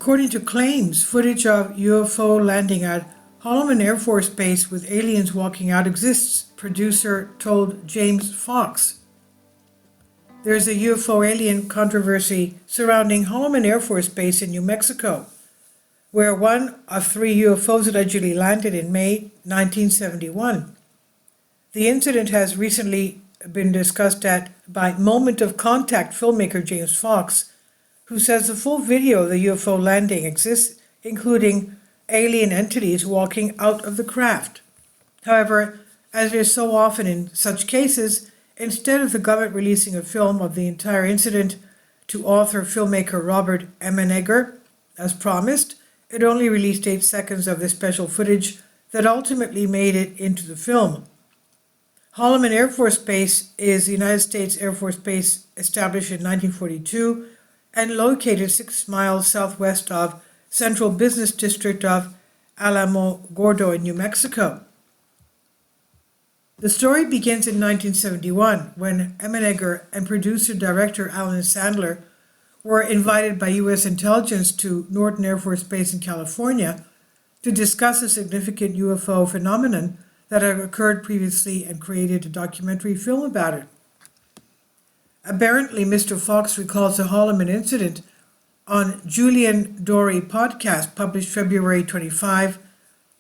According to claims, footage of UFO landing at Holloman Air Force Base with aliens walking out exists, producer told James Fox. There's a UFO alien controversy surrounding Holloman Air Force Base in New Mexico, where one of 3 UFOs allegedly landed in May 1971. The incident has recently been discussed by Moment of Contact filmmaker James Fox, who says the full video of the UFO landing exists, including alien entities walking out of the craft. However, as is so often in such cases, instead of the government releasing a film of the entire incident to author-filmmaker Robert Emenegger, as promised, it only released 8 seconds of the special footage that ultimately made it into the film. Holloman Air Force Base is the United States Air Force Base established in 1942 and located 6 miles southwest of Central Business District of Alamogordo in New Mexico. The story begins in 1971 when Emenegger and producer-director Alan Sandler were invited by U.S. intelligence to Norton Air Force Base in California to discuss a significant UFO phenomenon that had occurred previously and created a documentary film about it. Apparently, Mr. Fox recalls the Holloman incident on Julian Dory podcast published February 25,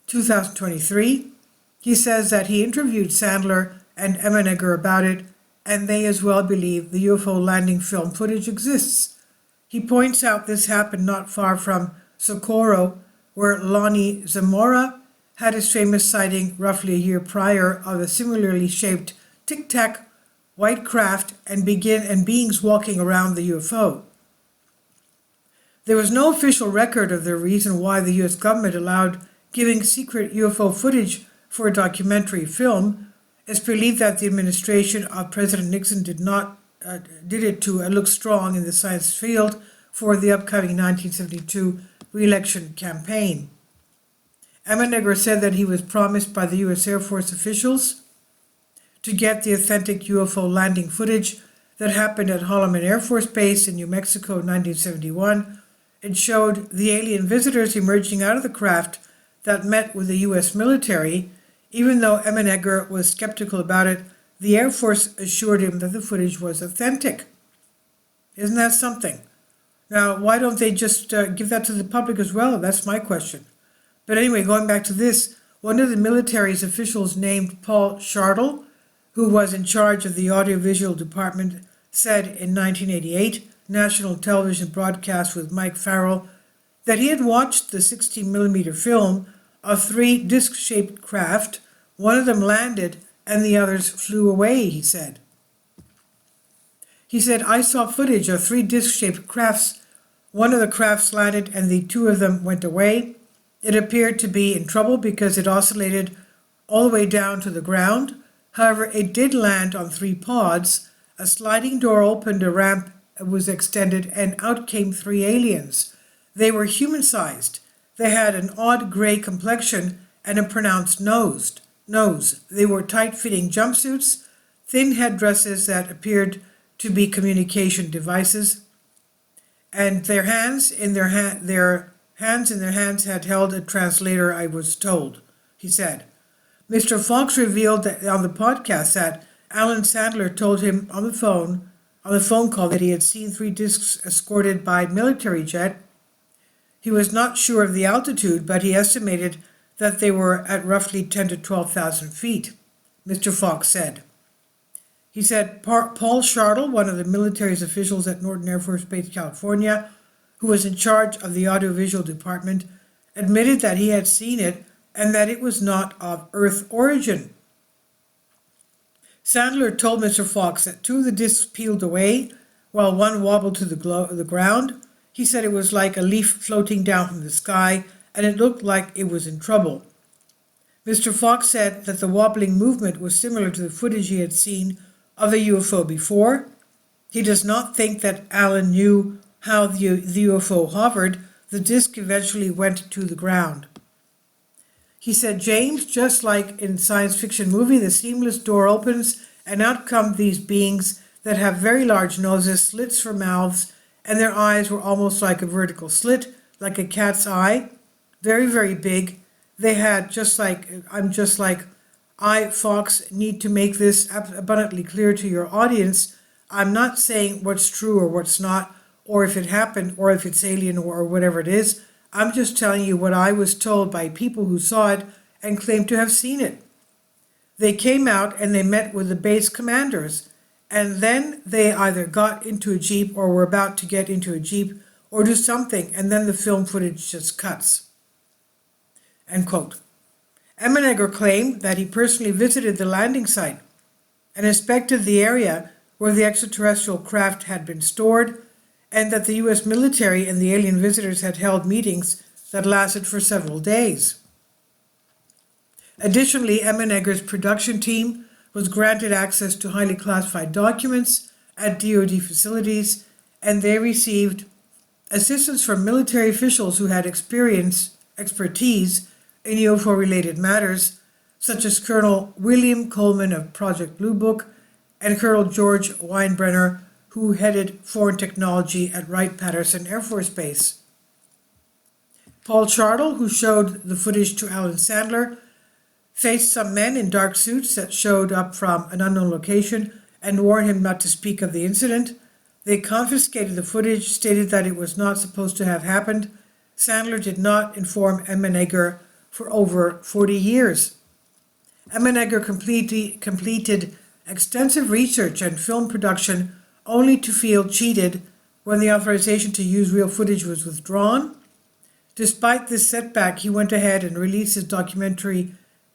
2023. He says that he interviewed Sandler and Emenegger about it, and they as well believe the UFO landing film footage exists. He points out this happened not far from Socorro, where Lonnie Zamora had his famous sighting roughly a year prior of a similarly shaped tic-tac white craft and beings walking around the UFO. There was no official record of the reason why the U.S. government allowed giving secret UFO footage for a documentary film. It's believed that the administration of President Nixon did it to look strong in the science field for the upcoming 1972 re-election campaign. Emenegger said that he was promised by the U.S. Air Force officials to get the authentic UFO landing footage that happened at Holloman Air Force Base in New Mexico in 1971. It showed the alien visitors emerging out of the craft that met with the U.S. military. Even though Emenegger was skeptical about it, the Air Force assured him that the footage was authentic. Isn't that something? Now, why don't they just give that to the public as well? That's my question. But anyway, going back to this, one of the military's officials named Paul Shartle, who was in charge of the audiovisual department, said in 1988, national television broadcast with Mike Farrell, that he had watched the 16mm film of 3 disc-shaped craft. One of them landed and the others flew away, he said. He said, I saw footage of 3 disc-shaped crafts. One of the crafts landed and the 2 of them went away. It appeared to be in trouble because it oscillated all the way down to the ground. However, it did land on 3 pods. A sliding door opened, a ramp was extended, and out came 3 aliens. They were human-sized. They had an odd gray complexion and a pronounced nose. They wore tight-fitting jumpsuits, thin headdresses that appeared to be communication devices, and their hands in their hands had held a translator, I was told, he said. Mr. Fox revealed that on the podcast that Alan Sandler told him on the phone call that he had seen 3 discs escorted by military jet. He was not sure of the altitude, but he estimated that they were at roughly 10 to 12,000 feet, Mr. Fox said. He said Paul Shartle, one of the military's officials at Norton Air Force Base, California, who was in charge of the audiovisual department, admitted that he had seen it and that it was not of Earth origin. Sandler told Mr. Fox that 2 of the discs peeled away while one wobbled to the ground. He said it was like a leaf floating down from the sky and it looked like it was in trouble. Mr. Fox said that the wobbling movement was similar to the footage he had seen of a UFO before. He does not think that Alan knew how the UFO hovered. The disc eventually went to the ground. He said, James, just like in science fiction movie, the seamless door opens and out come these beings that have very large noses, slits for mouths, and their eyes were almost like a vertical slit, like a cat's eye, very, very big. They had I, Fox, need to make this abundantly clear to your audience. I'm not saying what's true or what's not, or if it happened, or if it's alien or whatever it is. I'm just telling you what I was told by people who saw it and claimed to have seen it. They came out and they met with the base commanders, and then they either got into a jeep or were about to get into a jeep or do something, and then the film footage just cuts. End quote. Emenegger claimed that he personally visited the landing site and inspected the area where the extraterrestrial craft had been stored, and that the US military and the alien visitors had held meetings that lasted for several days. Additionally, Emenegger's production team was granted access to highly classified documents at DoD facilities, and they received assistance from military officials who had expertise in UFO-related matters, such as Colonel William Coleman of Project Blue Book and Colonel George Weinbrenner, who headed foreign technology at Wright-Patterson Air Force Base. Paul Chartle, who showed the footage to Alan Sandler, faced some men in dark suits that showed up from an unknown location and warned him not to speak of the incident. They confiscated the footage, stated that it was not supposed to have happened. Sandler did not inform Emenegger for over 40 years. Emenegger completed extensive research and film production only to feel cheated when the authorization to use real footage was withdrawn. Despite this setback, he went ahead and released his documentary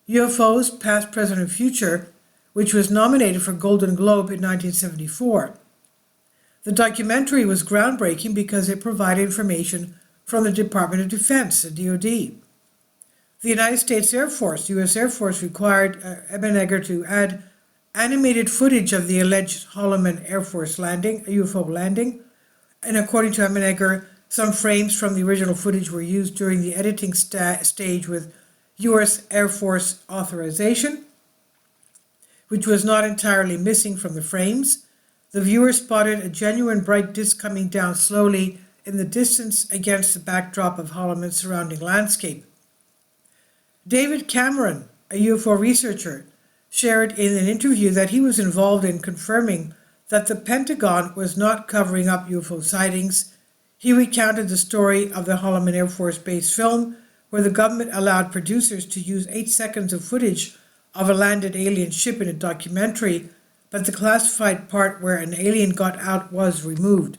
UFOs, Past, Present, and Future, which was nominated for Golden Globe in 1974. The documentary was groundbreaking because it provided information from the Department of Defense, the DoD. The United States Air Force, US Air Force, required Emenegger to add animated footage of the alleged Holloman Air Force landing, a UFO landing, and according to Emenegger, some frames from the original footage were used during the editing stage with US Air Force authorization, which was not entirely missing from the frames. The viewer spotted a genuine bright disk coming down slowly in the distance against the backdrop of Holloman's surrounding landscape. David Cameron, a UFO researcher, shared in an interview that he was involved in confirming that the Pentagon was not covering up UFO sightings. He recounted the story of the Holloman Air Force Base film, where the government allowed producers to use 8 seconds of footage of a landed alien ship in a documentary, but the classified part where an alien got out was removed.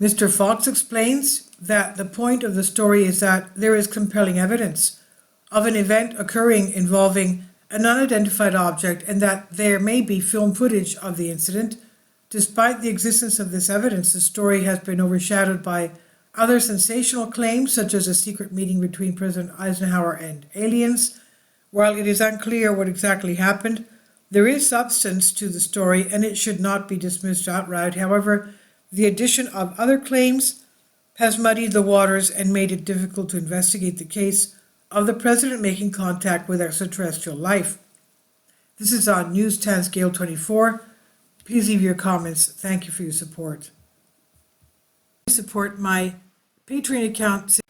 Mr. Fox explains that the point of the story is that there is compelling evidence of an event occurring involving an unidentified object, and that there may be film footage of the incident. Despite the existence of this evidence, the story has been overshadowed by other sensational claims, such as a secret meeting between President Eisenhower and aliens. While it is unclear what exactly happened, there is substance to the story and it should not be dismissed outright. However, the addition of other claims has muddied the waters and made it difficult to investigate the case of the president making contact with extraterrestrial life. This is on News 10 Scale 24. Please leave your comments. Thank you for your support. Support my Patreon account.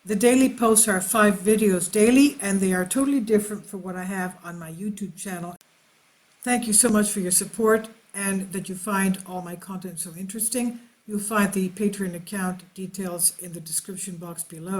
The daily posts are 5 videos daily, and they are totally different from what I have on my YouTube channel. Thank you so much for your support and that you find all my content so interesting. You'll find the Patreon account details in the description box below.